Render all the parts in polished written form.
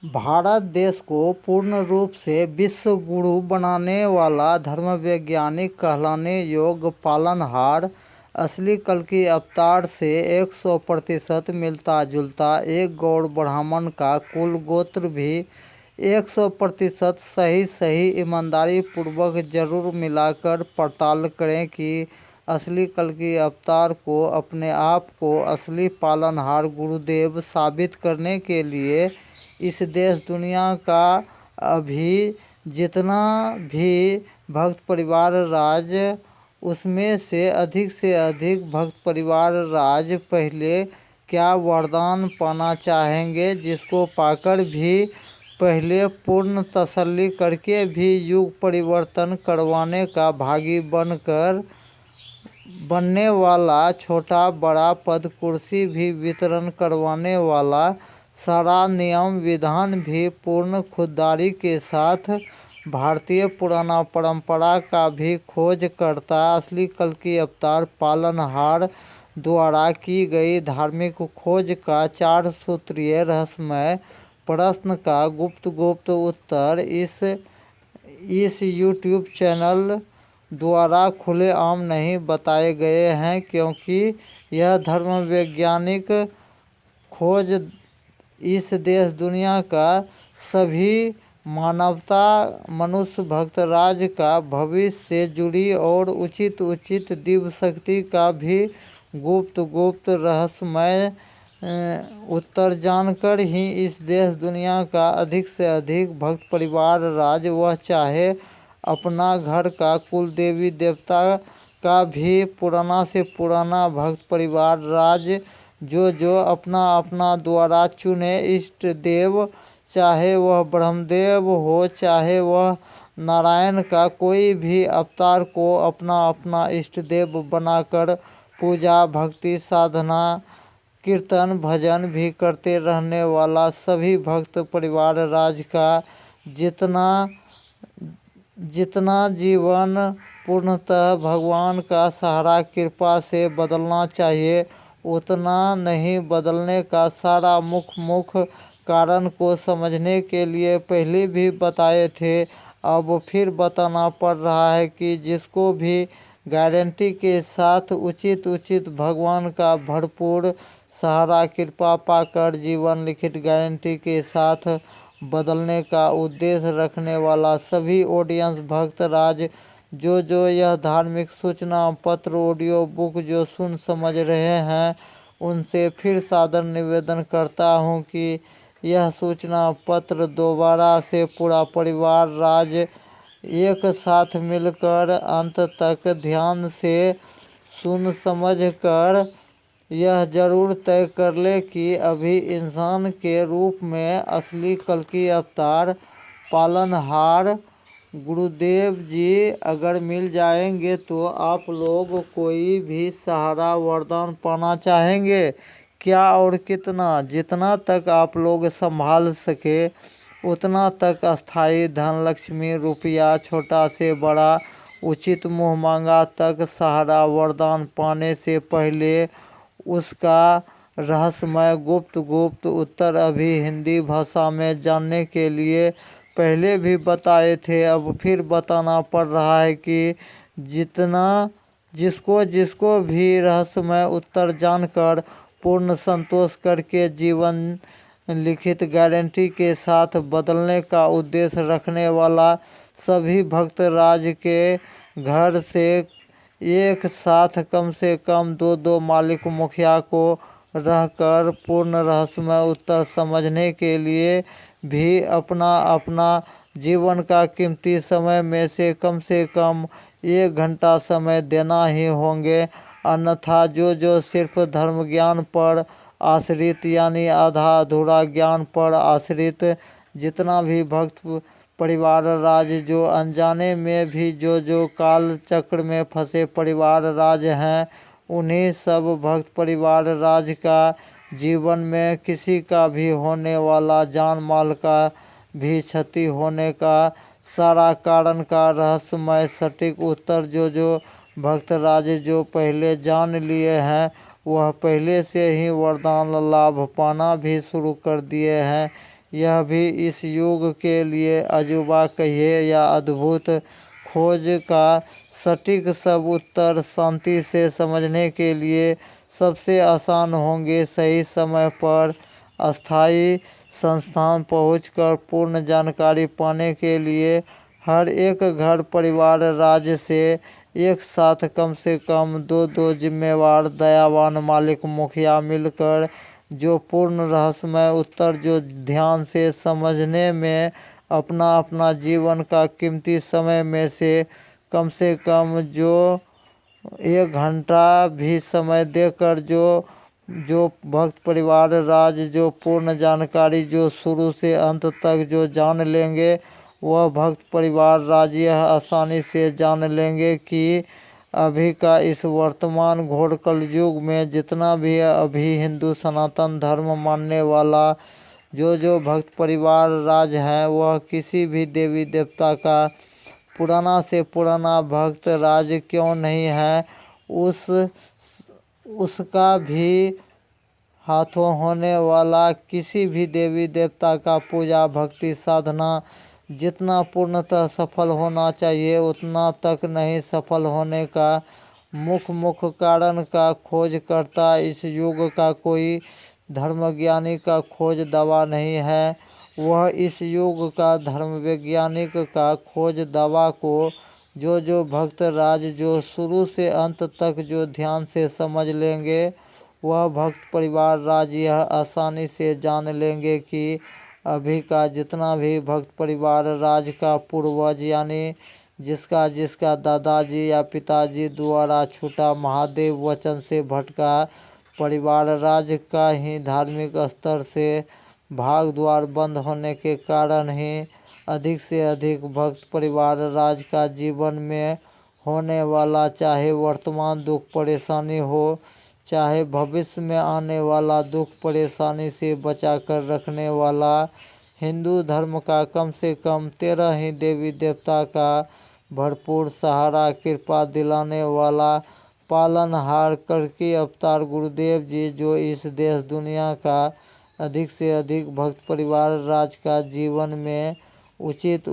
भारत देश को पूर्ण रूप से विश्व गुरु बनाने वाला धर्मवैज्ञानिक कहलाने योग्य पालनहार असली कल्कि अवतार से 100% मिलता जुलता एक गौड़ ब्राह्मण का कुल गोत्र भी 100% सही ईमानदारी पूर्वक जरूर मिलाकर पड़ताल करें कि असली कल्कि अवतार को अपने आप को असली पालनहार गुरुदेव साबित करने के लिए इस देश दुनिया का अभी जितना भी भक्त परिवार राज उसमें से अधिक भक्त परिवार राज पहले क्या वरदान पाना चाहेंगे जिसको पाकर भी पहले पूर्ण तसल्ली करके भी युग परिवर्तन करवाने का भागी बनने वाला छोटा बड़ा पद कुर्सी भी वितरण करवाने वाला सारा नियम विधान भी पूर्ण खुददारी के साथ भारतीय पुराना परंपरा का भी खोज करता असली कल्कि अवतार पालनहार द्वारा की गई धार्मिक खोज का 4 सूत्रीय रहस्यमय प्रश्न का गुप्त उत्तर इस यूट्यूब चैनल द्वारा खुलेआम नहीं बताए गए हैं क्योंकि यह धर्मवैज्ञानिक खोज इस देश दुनिया का सभी मानवता मनुष्य भक्त राज का भविष्य से जुड़ी और उचित दिव्य शक्ति का भी गुप्त रहस्यमय उत्तर जानकर ही इस देश दुनिया का अधिक से अधिक भक्त परिवार राज वह चाहे अपना घर का कुल देवी देवता का भी पुराना से पुराना भक्त परिवार राज जो अपना द्वारा चुने इष्ट देव चाहे वह ब्रह्मदेव हो चाहे वह नारायण का कोई भी अवतार को अपना इष्ट देव बनाकर पूजा भक्ति साधना कीर्तन भजन भी करते रहने वाला सभी भक्त परिवार राज का जितना जीवन पूर्णतः भगवान का सहारा कृपा से बदलना चाहिए उतना नहीं बदलने का सारा मुख्य कारण को समझने के लिए पहले भी बताए थे। अब फिर बताना पड़ रहा है कि जिसको भी गारंटी के साथ उचित भगवान का भरपूर सहारा कृपा पाकर जीवन लिखित गारंटी के साथ बदलने का उद्देश्य रखने वाला सभी ऑडियंस भक्त राज जो यह धार्मिक सूचना पत्र ऑडियो बुक जो सुन समझ रहे हैं उनसे फिर सादर निवेदन करता हूं कि यह सूचना पत्र दोबारा से पूरा परिवार राज एक साथ मिलकर अंत तक ध्यान से सुन समझ कर यह जरूर तय कर ले कि अभी इंसान के रूप में असली कल्कि अवतार पालनहार गुरुदेव जी अगर मिल जाएंगे तो आप लोग कोई भी सहारा वरदान पाना चाहेंगे क्या और कितना जितना तक आप लोग संभाल सके उतना तक अस्थाई धन लक्ष्मी रुपया छोटा से बड़ा उचित मुँह मांगा तक सहारा वरदान पाने से पहले उसका रहस्यमय गुप्त उत्तर अभी हिंदी भाषा में जानने के लिए पहले भी बताए थे। अब फिर बताना पड़ रहा है कि जिसको भी रहस्यमय उत्तर जानकर पूर्ण संतोष करके जीवन लिखित गारंटी के साथ बदलने का उद्देश्य रखने वाला सभी भक्त राज के घर से एक साथ कम से कम दो मालिक मुखिया को रहकर पूर्ण रहस्यमय उत्तर समझने के लिए भी अपना जीवन का कीमती समय में से कम 1 घंटा समय देना ही होंगे अन्यथा जो सिर्फ धर्म ज्ञान पर आश्रित यानी आधा अधूरा ज्ञान पर आश्रित जितना भी भक्त परिवार राज जो अनजाने में भी जो काल चक्र में फंसे परिवार राज हैं उन्हीं सब भक्त परिवार राज का जीवन में किसी का भी होने वाला जान माल का भी क्षति होने का सारा कारण का रहस्यमय सटीक उत्तर जो भक्त राज जो पहले जान लिए हैं वह पहले से ही वरदान लाभ पाना भी शुरू कर दिए हैं। यह भी इस युग के लिए अजूबा कहिए या अद्भुत खोज का सटीक सब उत्तर शांति से समझने के लिए सबसे आसान होंगे। सही समय पर अस्थायी संस्थान पहुंचकर पूर्ण जानकारी पाने के लिए हर एक घर परिवार राज्य से एक साथ कम से कम दो जिम्मेवार दयावान मालिक मुखिया मिलकर जो पूर्ण रहस्यमय उत्तर जो ध्यान से समझने में अपना अपना जीवन का कीमती समय में से कम जो 1 घंटा भी समय देकर जो भक्त परिवार राज जो पूर्ण जानकारी जो शुरू से अंत तक जो जान लेंगे वह भक्त परिवार राज यह आसानी से जान लेंगे कि अभी का इस वर्तमान घोर कलयुग में जितना भी अभी हिंदू सनातन धर्म मानने वाला जो भक्त परिवार राज हैं वह किसी भी देवी देवता का पुराना से पुराना भक्त राज क्यों नहीं है उसका भी हाथों होने वाला किसी भी देवी देवता का पूजा भक्ति साधना जितना पूर्णतः सफल होना चाहिए उतना तक नहीं सफल होने का मुख्य कारण का खोज करता इस युग का कोई धर्मज्ञानी का खोज दवा नहीं है। वह इस युग का धर्म वैज्ञानिक का खोज दवा को जो भक्त राज जो शुरू से अंत तक जो ध्यान से समझ लेंगे वह भक्त परिवार राज यह आसानी से जान लेंगे कि अभी का जितना भी भक्त परिवार राज का पूर्वज यानी जिसका दादाजी या पिताजी द्वारा छूटा महादेव वचन से भटका परिवार राज का ही धार्मिक स्तर से भाग द्वार बंद होने के कारण ही अधिक से अधिक भक्त परिवार राज का जीवन में होने वाला चाहे वर्तमान दुख परेशानी हो चाहे भविष्य में आने वाला दुख परेशानी से बचा कर रखने वाला हिंदू धर्म का कम से कम 13 ही देवी देवता का भरपूर सहारा कृपा दिलाने वाला पालनहार करके अवतार गुरुदेव जी जो इस देश दुनिया का अधिक से अधिक भक्त परिवार राज का जीवन में उचित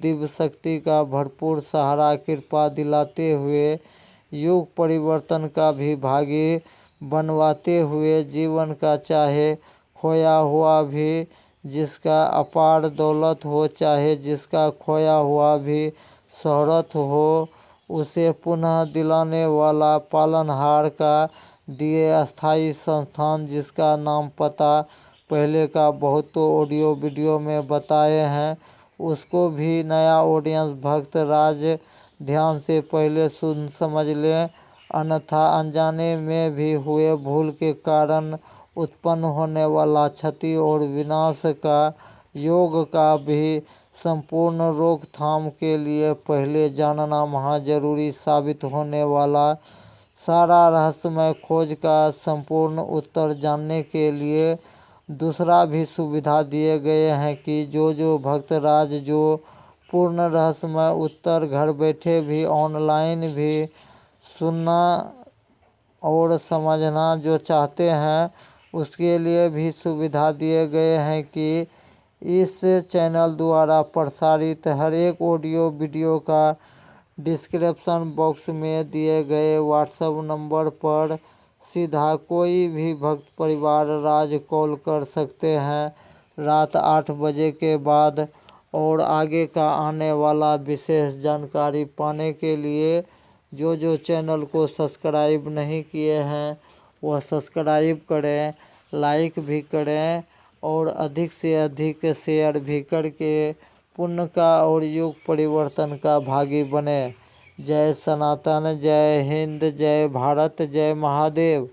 दिव्य शक्ति का भरपूर सहारा कृपा दिलाते हुए युग परिवर्तन का भी भागी बनवाते हुए जीवन का चाहे खोया हुआ भी जिसका अपार दौलत हो चाहे जिसका खोया हुआ भी शोहरत हो उसे पुनः दिलाने वाला पालनहार का दिए अस्थाई संस्थान जिसका नाम पता पहले का बहुत तो ऑडियो वीडियो में बताए हैं उसको भी नया ऑडियंस भक्त राज ध्यान से पहले सुन समझ लें अन्यथा अनजाने में भी हुए भूल के कारण उत्पन्न होने वाला क्षति और विनाश का योग का भी संपूर्ण रोकथाम के लिए पहले जानना महाजरूरी साबित होने वाला सारा रहस्यमय खोज का संपूर्ण उत्तर जानने के लिए दूसरा भी सुविधा दिए गए हैं कि जो भक्त राज जो पूर्ण रहस्यमय उत्तर घर बैठे भी ऑनलाइन भी सुनना और समझना जो चाहते हैं उसके लिए भी सुविधा दिए गए हैं कि इस चैनल द्वारा प्रसारित हर एक ऑडियो वीडियो का डिस्क्रिप्शन बॉक्स में दिए गए व्हाट्सएप नंबर पर सीधा कोई भी भक्त परिवार राज कॉल कर सकते हैं रात 8 बजे के बाद और आगे का आने वाला विशेष जानकारी पाने के लिए जो चैनल को सब्सक्राइब नहीं किए हैं वह सब्सक्राइब करें लाइक भी करें और अधिक से अधिक शेयर भी करके पुण्य का और युग परिवर्तन का भागी बने। जय सनातन जय हिंद जय भारत जय महादेव।